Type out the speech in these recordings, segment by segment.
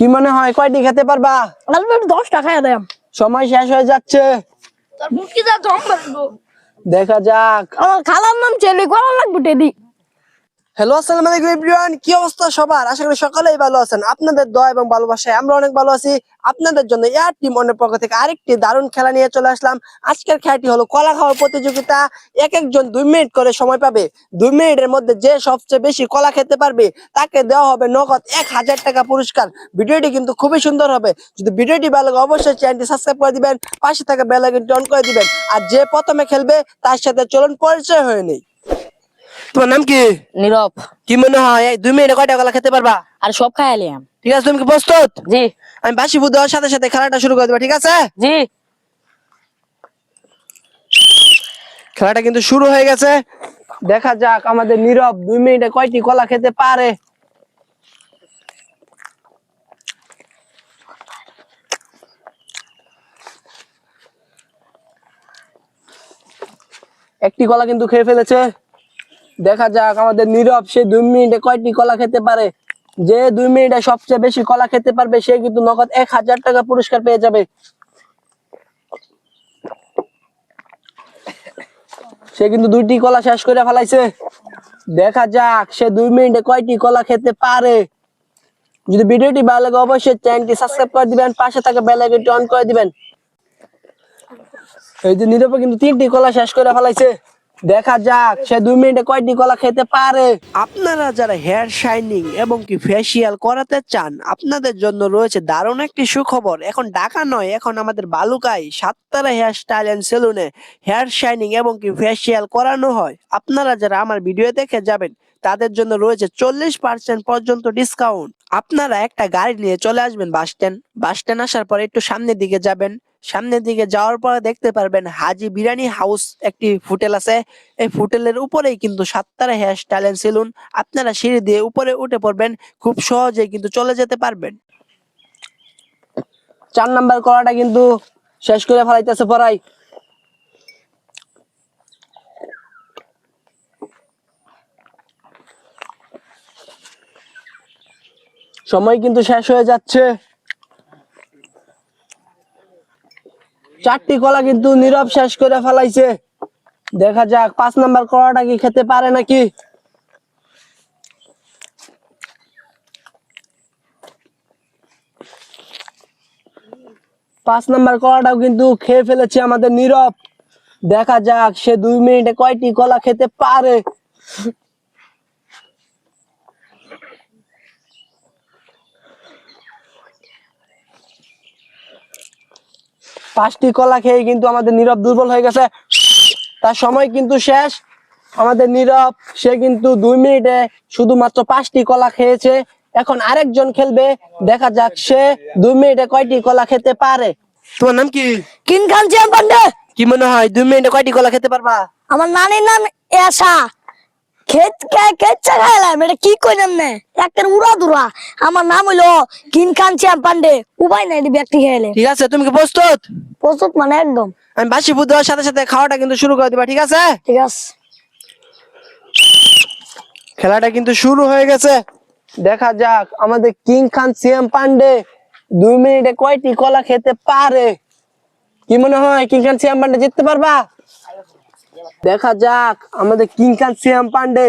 কি মনে হয় কয়টি খেতে পারবা? অল্প 10 টাকা দেয়। সময় শেষ হয়ে যাচ্ছে, তোর মুখি যা জম মারবো। দেখা যাক। আমার খালার নাম চেলি করা লাগবে টেডি। হ্যালো, আসসালামু আলাইকুম এভরিওয়ান। কি অবস্থা সবার? আশা করি সকলেই ভালো আছেন। আপনাদের দোয়া এবং ভালোবাসায় আমরা অনেক ভালো আছি। আপনাদের জন্য এয়ার টিম অনের পক্ষ থেকে আরেকটি দারুণ খেলা নিয়ে চলে আসলাম। আজকের খেলাটি হলো কলা খাওয়ার প্রতিযোগিতা। এক একজন 2 মিনিট করে সময় পাবে। 2 মিনিটের মধ্যে যে সবচেয়ে বেশি কলা খেতে পারবে তাকে দেওয়া হবে নগদ 1000 টাকা পুরস্কার। ভিডিওটি কিন্তু খুবই সুন্দর হবে। যদি ভিডিওটি ভালো লাগে অবশ্যই চ্যানেলটি সাবস্ক্রাইব করে দিবেন, পাশে থাকা বেল আইকনটি অন করে দিবেন। আর যে প্রথমে খেলবে তার সাথে চলুন পরিচয় হয়ে নেই। তোমার নাম কি? নীরব। কি মনে হয় 2 মিনিটে কয়টা কলা খেতে পারবা? আর সব খাইলাম। ঠিক আছে, তুমি কি প্রস্তুত? জি আমি বাসি বুদ্ধ দেওয়ার সাথে সাথে খেলাটা শুরু করে দেবো, ঠিক আছে? জি। খেলাটা কিন্তু শুরু হয়ে গেছে। দেখা যাক আমাদের নীরব 2 মিনিটে কয়টি কলা খেতে পারে। একটি কলা কিন্তু খেয়ে ফেলেছে। দেখা যাক আমাদের নীরব সে 2 মিনিটে কয়টি কলা খেতে পারে। যে 2 মিনিটে সবচেয়ে বেশি কলা খেতে পারবে সে কিন্তু নগদ 1000 টাকা পুরস্কার পেয়ে যাবে। সে কিন্তু 2টি কলা শেষ করে ফেলাইছে। দেখা যাক সে 2 মিনিটে কয়টি কলা খেতে পারে। যদি ভিডিওটি ভালো লাগে অবশ্যই চ্যানেলটি সাবস্ক্রাইব করে দিবেন, পাশে থাকা বেল আইকনটি অন করে দিবেন। এই যে নীরব কিন্তু 3টি কলা শেষ করে ফেলাইছে। দেখা যাক সে 2 মিনিটে কয়টি কলা খেতে পারে। আপনারা যারা হেয়ার শাইনিং এবং কি ফেসিয়াল করাতে চান আপনাদের জন্য রয়েছে দারুণ একটি সুখবর। এখন ঢাকা নয়, এখন আমাদের বালুকায় সাততারা হেয়ার স্টাইল এন্ড সেলুনে হেয়ার শাইনিং এবং কি ফেসিয়াল করানো হয়। আপনারা যারা আমার ভিডিও দেখে যাবেন তাদের জন্য রয়েছে 40% পর্যন্ত ডিসকাউন্ট। আপনারা একটা গাড়ি নিয়ে চলে আসবেন বাস স্ট্যান্ড আসার পর একটু সামনের দিকে যাবেন। সামনের দিকে যাওয়ার পরে দেখতে পারবেন হাজি বিরিয়ানি হাউস একটি হোটেল আছে। এই হোটেলের উপরেই কিন্তু সাততারা হেয়ার স্টাইল এন্ড সেলুন। আপনারা সিঁড়ি দিয়ে উপরে উঠে পড়বেন, খুব সহজেই কিন্তু চলে যেতে পারবেন। 4 নাম্বার কলাটা কিন্তু শেষ করে ফেলাইতেছে পড়াই। সময় কিন্তু শেষ হয়ে যাচ্ছে। 4টি কলা কিন্তু নীরব শেষ করে ফেলাইছে। দেখা যাক 5 নাম্বার কলাটা কি খেতে পারে নাকি। 5 নাম্বার কলাটাও কিন্তু খেয়ে ফেলেছে আমাদের নীরব। দেখা যাক সে 2 মিনিটে কয়টি কলা খেতে পারে। 5টি কলা খেয়ে কিন্তু আমাদের নীরব দুর্বল হয়ে গেছে। তার সময় কিন্তু শেষ। আমাদের নীরব সে কিন্তু 2 মিনিটে শুধুমাত্র 5টি কলা খেয়েছে। এখন আরেকজন খেলবে, দেখা যাক সে 2 মিনিটে কয়টি কলা খেতে পারে। তোমার নাম কি? কিন খান চিয়াম পান্ডে। কি মনে হয় 2 মিনিটে কয়টি কলা খেতে পারবা? আমার নানির নাম এসা। খেচ্চা খাইলাম, এটা কি কইলাম না একটা উড়া দুরা। আমার নাম হইলো কিন খান চিয়াম পান্ডে। উপায় নাই ব্যক্তি খেলে। ঠিক আছে, তুমি কি প্রস্তুত? প্রস্তুত মানে একদম। আমি বাসি বুদ্ধ দেওয়ার সাথে সাথে খাওয়াটা কিন্তু শুরু করে দিবা, ঠিক আছে? ঠিক আছে। খেলাটা কিন্তু শুরু হয়ে গেছে। দেখা যাক আমাদের কিং খান সিএম পান্ডে 2 মিনিটে কয়টি কলা খেতে পারে। কি মনে হয় কিং খান সিএম পান্ডে জিততে পারবা? দেখা যাক আমাদের কিং খান সিএম পান্ডে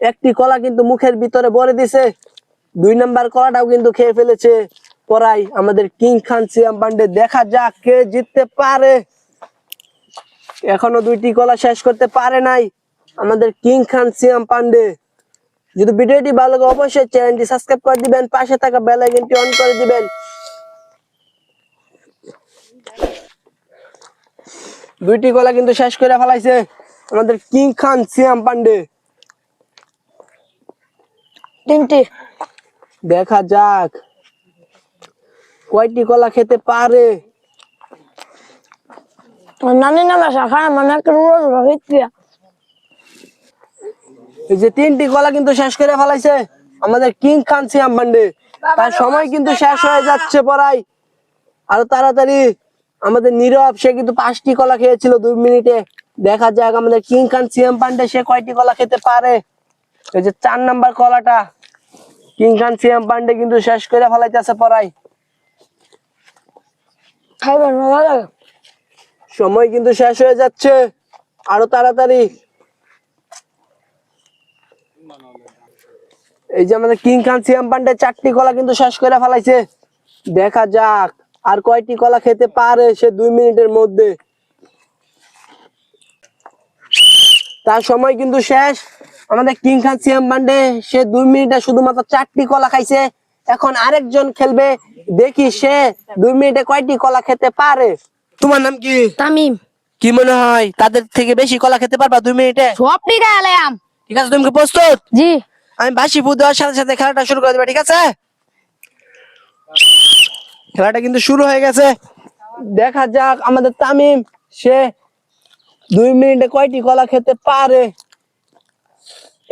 একটি কলা কিন্তু মুখের ভিতরে ভরে দিছে। 2 নাম্বার কলাটাও কিন্তু খেয়ে ফেলেছে পরাই আমাদের কিং খান সিএম পান্ডে। দেখা যাক কে জিততে পারে। এখনো 2টি কলা শেষ করতে পারে নাই আমাদের কিং খান সিএম পান্ডে। যদি ভিডিওটি ভালো লাগে অবশ্যই চ্যানেলটি সাবস্ক্রাইব করে দিবেন, পাশে থাকা বেল আইকনটি অন করে দিবেন। 2টি কলা কিন্তু শেষ করে ফেলাইছে আমাদের কিং খান সিএম পান্ডে। 3টি। দেখা যাক কয়টি কলা খেতে পারে। নানির নাম এসা খায় মানে একটা উড়া দুরা হইতিয়া। এই যে 3টি কলা কিন্তু শেষ করে ফেলাইছে আমাদের কিং খান সিএম পান্ডে। তার সময় কিন্তু শেষ হয়ে যাচ্ছে পড়াই। আরো তাড়াতাড়ি আমাদের নীরব সে কিন্তু 5টি কলা খেয়েছিল 2 মিনিটে। দেখা যাক আমাদের কিং খান সিএম পান্ডে সে কয়টি কলা খেতে পারে। এই যে 4 নাম্বার কলাটা কিং খান সিয়াম পান্ডে কিন্তু শেষ করে ফেলাইতেছে পড়াই। খাইবেন মজা লাগে। সময় কিন্তু শেষ হয়ে যাচ্ছে, আরো তাড়াতাড়ি। এই যে আমাদের কিং খান সিয়াম পান্ডে 4টি কলা কিন্তু শেষ করে ফেলাইছে। দেখা যাক আর কয়টি কলা খেতে পারে সে 2 মিনিটের মধ্যে। তার সময় কিন্তু শেষ। আমাদের কিং খান সিয়াম পান্ডে সে 2 মিনিটে শুধুমাত্র 4টি কলা খাইছে। এখন আরেকজন খেলবে, দেখি সে 2 মিনিটে কয়টি কলা খেতে পারে। তোমার নাম কি? তামিম। কি মনে হয় তাদের থেকে বেশি কলা খেতে পারবা 2 মিনিটে? সব ঠিক আছে। ঠিক আছে, তুমি কি প্রস্তুত? জি। আমি বাঁশি ফু দেওয়ার সাথে সাথে খেলাটা শুরু করে দেবে, ঠিক আছে? খেলাটা কিন্তু শুরু হয়ে গেছে। দেখা যাক আমাদের তামিম সে 2 মিনিটে কয়টি কলা খেতে পারে।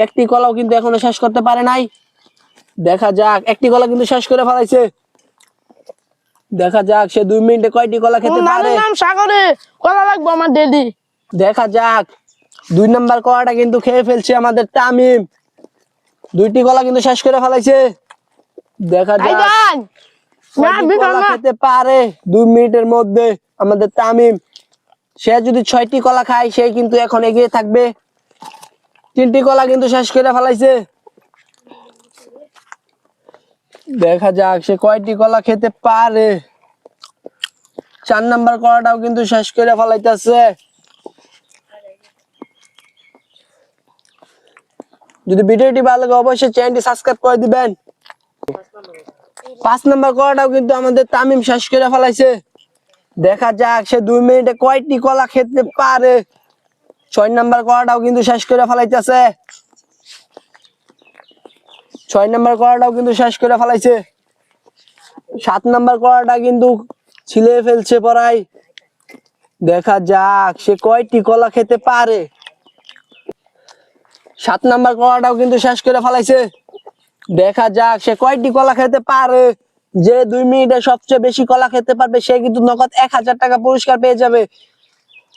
একটি কলাও কিন্তু এখনো শেষ করতে পারে নাই। দেখা যাক, একটি কলা কিন্তু শেষ করে ফেলাইছে। দেখা যাক সে 2 মিনিটে কয়টি কলা খেতে পারে। নাম সাগরে কলা লাগবে আমার ডেলি। দেখা যাক 2 নাম্বার কলাটা কিন্তু খেয়ে ফেলছে আমাদের তামিম। 2টি কলা কিন্তু শেষ করে ফেলাইছে। দেখা যাক কয়টি কলা খেতে পারে 2 মিনিটের মধ্যে আমাদের তামিম। সে যদি 6টি কলা খায় সে কিন্তু এখন এগিয়ে থাকবে। 3টি কলা কিন্তু শেষ করে ফেলাইছে। দেখা যাক সে কয়টি কলা খেতে পারে। 4 নাম্বার কলাটাও কিন্তু শেষ করে ফেলাইতেছে। যদি ভিডিওটি ভালো লাগে অবশ্যই চ্যানেলটি সাবস্ক্রাইব করে দিবেন। 5 নাম্বার কলাটাও কিন্তু আমাদের তামিম শেষ করে ফেলাইছে। দেখা যাক সে 2 মিনিটে কয়টি কলা খেতে পারে। 6 নাম্বার কলাটাও কিন্তু শেষ করে ফেলাইতেছে। 6 নাম্বার কলাটাও কিন্তু শেষ করে ফেলাইছে। 7 নাম্বার কলাটা কিন্তু ছিলে ফেলছে পড়াই। দেখা যাক সে কয়টি কলা খেতে পারে। 7 নাম্বার কলাটাও কিন্তু শেষ করে ফেলাইছে। দেখা যাক সে কয়টি কলা খেতে পারে। যে 2 মিনিটে সবচেয়ে বেশি কলা খেতে পারবে সে কিন্তু নগদ 1000 টাকা পুরস্কার পেয়ে যাবে।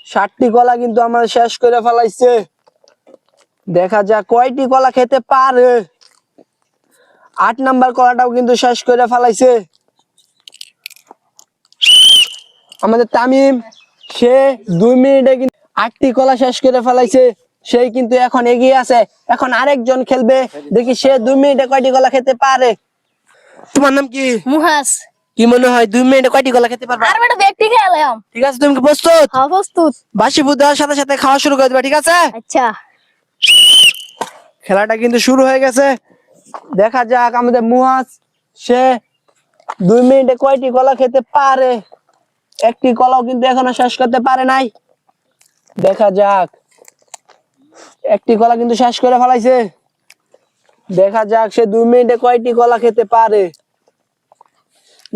60টি কলা কিন্তু আমাদের শেষ করে ফেলাইছে। দেখা যাক কয়টি কলা খেতে পারে। 8 নাম্বার কলাটাও কিন্তু শেষ করে ফেলাইছে আমাদের তামিম। সে 2 মিনিটে কিন্তু 8টি কলা শেষ করে ফেলাইছে। সেই কিন্তু এখন এগিয়ে আছে। এখন আরেকজন খেলবে, দেখি সে 2 মিনিটে কয়টি কলা খেতে পারে। তোমার নাম কি? মুহাস। কি মনে হয় 2 মিনিটে কয়টি কলা খেতে পারবা? আর বেটা ব্যক্তি খেলাম। ঠিক আছে, তুমি কি প্রস্তুত? হ্যাঁ প্রস্তুত। বাঁশি ফু দেওয়ার সাথে সাথে খাওয়া শুরু করে দিবা, ঠিক আছে? আচ্ছা। খেলাটা কিন্তু শুরু হয়ে গেছে। দেখা যাক আমাদের মুহাস সে 2 মিনিটে কয়টি কলা খেতে পারে। একটি কলাও কিন্তু এখনো শেষ করতে পারে নাই। দেখা যাক, একটি কলা কিন্তু শেষ করে ফেলাইছে। দেখা যাক সে 2 মিনিটে কয়টি কলা খেতে পারে।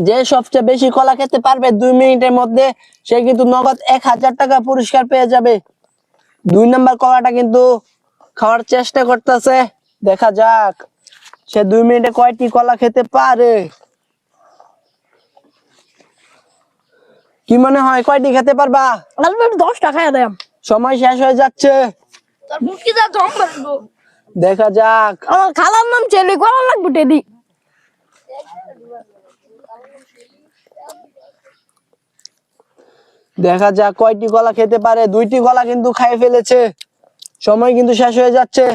যে সবচেয়ে বেশি কলা খেতে পারবে 2 মিনিটের মধ্যে সে কিন্তু নগদ 1000 টাকা পুরস্কার পেয়ে যাবে। 2 নাম্বার কলাটা কিন্তু খাওয়ার চেষ্টা করতেছে। দেখা যাক সে 2 মিনিটে কয়টি কলা খেতে পারে। কি মনে হয় কয়টি খেতে পারবা? আর বেটা 10 টাকা দেম। সময় শেষ হয়ে যাচ্ছে। তোর মুখি যা জম করবো। দেখা যাক আমার খালার নাম চেলি কলা লাগবে ডেলি। দেখা যাক কয়টি কলা খেতে পারে। 2টি কলা কিন্তু খাই ফেলেছে। সময় কিন্তু শেষ হয়ে যাচ্ছে।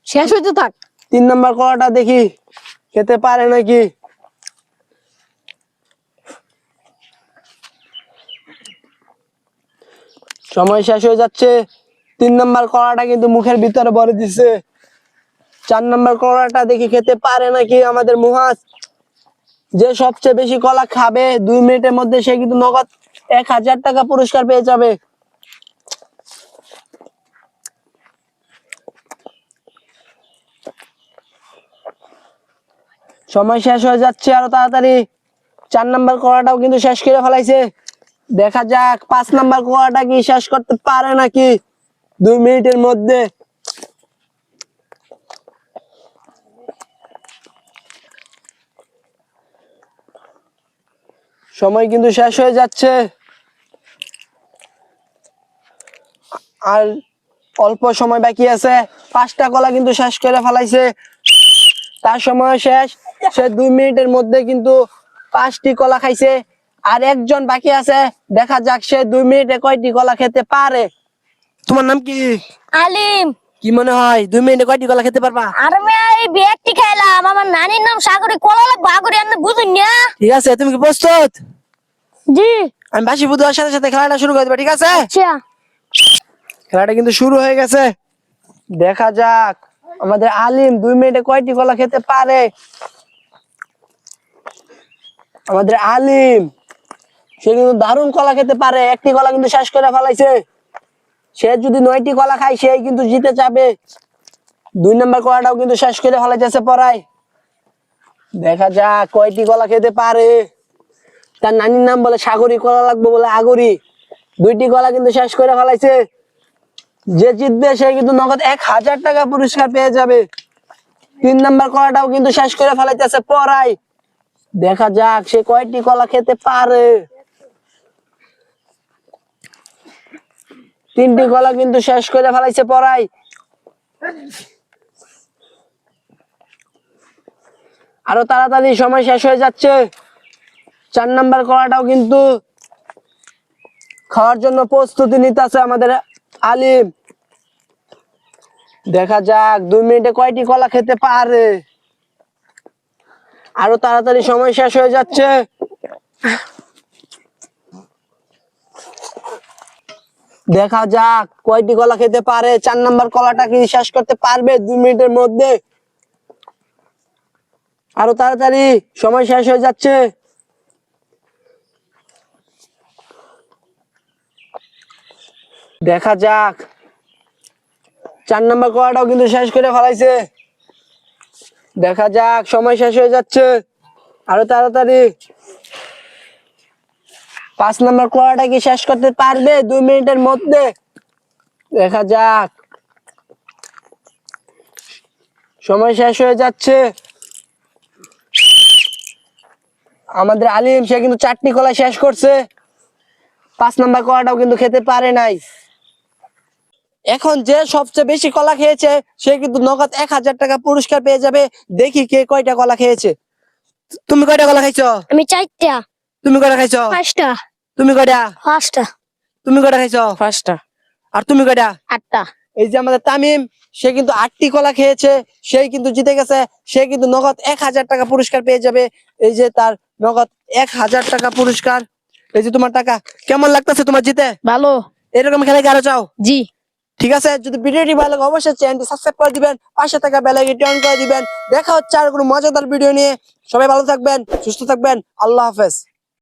শেষ হইতে থাক। 3 নাম্বার কলাটা দেখি খেতে পারে নাকি। সময় শেষ হয়ে যাচ্ছে। 3 নাম্বার কলাটা কিন্তু মুখের ভিতরে ভরে দিছে। 4 নাম্বার কলাটা দেখি খেতে পারে নাকি আমাদের মুহাস। যে সবচেয়ে বেশি কলা খাবে 2 মিনিটের মধ্যে সে কিন্তু নগদ 1000 টাকা পুরস্কার পেয়ে যাবে। সময় শেষ হয়ে যাচ্ছে আরো তাড়াতাড়ি। 4 নাম্বার কলাটাও কিন্তু শেষ করে ফেলাইছে। দেখা যাক 5 নাম্বার কলাটা কি শেষ করতে পারে নাকি 2 মিনিটের মধ্যে। সময় কিন্তু শেষ হয়ে যাচ্ছে। আর অল্প সময় বাকি আছে। 5টা কলা কিন্তু শেষ করে ফেলাইছে। তার সময় শেষ। সে 2 মিনিটের মধ্যে কিন্তু 5টি কলা খাইছে। আর একজন বাকি আছে, দেখা যাক সে 2 মিনিটে কয়টি কলা খেতে পারে। তোমার নাম কি? আলিম। কি মনে হয় 2 মিনিটে কয়টি কলা খেতে পারবা? আর আমি এই ব্যক্তি খাইলাম, আমার নানির নাম সাগরে, কলা লাগবে আগরে, আপনি বুঝুন না? ঠিক আছে, তুমি কি প্রস্তুত? জি। আমি বাসি বুধবার সাথে সাথে খেলাটা শুরু করে দেবো, ঠিক আছে? আচ্ছা। খেলাটা কিন্তু শুরু হয়ে গেছে। দেখা যাক আমাদের আলিম 2 মিনিটে কয়টি কলা খেতে পারে। আমাদের আলিম সে কিন্তু দারুণ কলা খেতে পারে, একটি কলা কিন্তু শেষ করে ফেলাইছে। সে যদি 9টি কলা খায় সেই কিন্তু জিতে যাবে। 2 নম্বর কলাটাও কিন্তু শেষ করে ফেলাইতেছে পড়ায়। দেখা যাক কয়টি কলা খেতে পারে। তার নানির নাম বলে সাগরী, কলা লাগবে বলে আগরি। 2টি কলা কিন্তু শেষ করে ফেলাইছে। যে জিতবে সে কিন্তু নগদ 1000 টাকা পুরস্কার পেয়ে যাবে। 3 নম্বর কলাটাও কিন্তু শেষ করে ফেলাইতেছে পড়ায়। দেখা যাক সে কয়টি কলা খেতে পারে। 3টি কলা কিন্তু শেষ করে ফেলাইছে পড়ায়। আরো তাড়াতাড়ি, সময় শেষ হয়ে যাচ্ছে। 4 নম্বর কলাটাও কিন্তু খাওয়ার জন্য প্রস্তুতি নিতেছে আমাদের আলিম। দেখা যাক 2 মিনিটে কয়টি কলা খেতে পারে। আরো তাড়াতাড়ি, সময় শেষ হয়ে যাচ্ছে। দেখা যাক কয়টি কলা খেতে পারে। 4 নম্বর কলাটা কি শেষ করতে পারবে 2 মিনিটের মধ্যে? আরো তাড়াতাড়ি, সময় শেষ হয়ে যাচ্ছে। দেখা যাক 4 নম্বর কলাটাও কিন্তু শেষ করে ফেলাইছে। দেখা যাক সময় শেষ হয়ে যাচ্ছে। আরো তাড়াতাড়ি। 5 নম্বর কলাটা কি শেষ করতে পারবে 2 মিনিটের মধ্যে? দেখা যাক, সময় শেষ হয়ে যাচ্ছে। আমাদের আলিম সে কিন্তু 4টি কলা শেষ করছে। 5 নম্বর কলাটাও কিন্তু খেতে পারে নাই। এখন যে সবচেয়ে বেশি কলা খেয়েছে সে কিন্তু নগদ 1000 টাকা পুরস্কার পেয়ে যাবে। দেখি কে কয়টা কলা খেয়েছে। তুমি কয়টা কলা খাইছো? আমি 4টা। তুমি কয়টা খাইছো? 5টা। তুমি কয়টা? 5টা। তুমি কয়টা খাইছো? 5টা। আর তুমি কয়টা? 8টা। এই যে আমাদের তামিম, সে কিন্তু 8টি কলা খেয়েছে, সেই কিন্তু জিতে গেছে। সে কিন্তু নগদ 1000 টাকা পুরস্কার পেয়ে যাবে। এই যে তার নগদ 1000 টাকা পুরস্কার। এই যে তোমার টাকা। কেমন লাগতেছে তোমার জিতে? ভালো। এরকম খেলা কি আরো চাও? জি। ঠিক আছে, যদি ভিডিওটি ভালো লাগে অবশ্যই চ্যানেলটি সাবস্ক্রাইব করে দিবেন, পাশে থাকা বেল আইকনটি অন করে দিবেন। দেখা হচ্ছে আর কোনো মজাদার ভিডিও নিয়ে। সবাই ভালো থাকবেন, সুস্থ থাকবেন। আল্লাহ হাফেজ।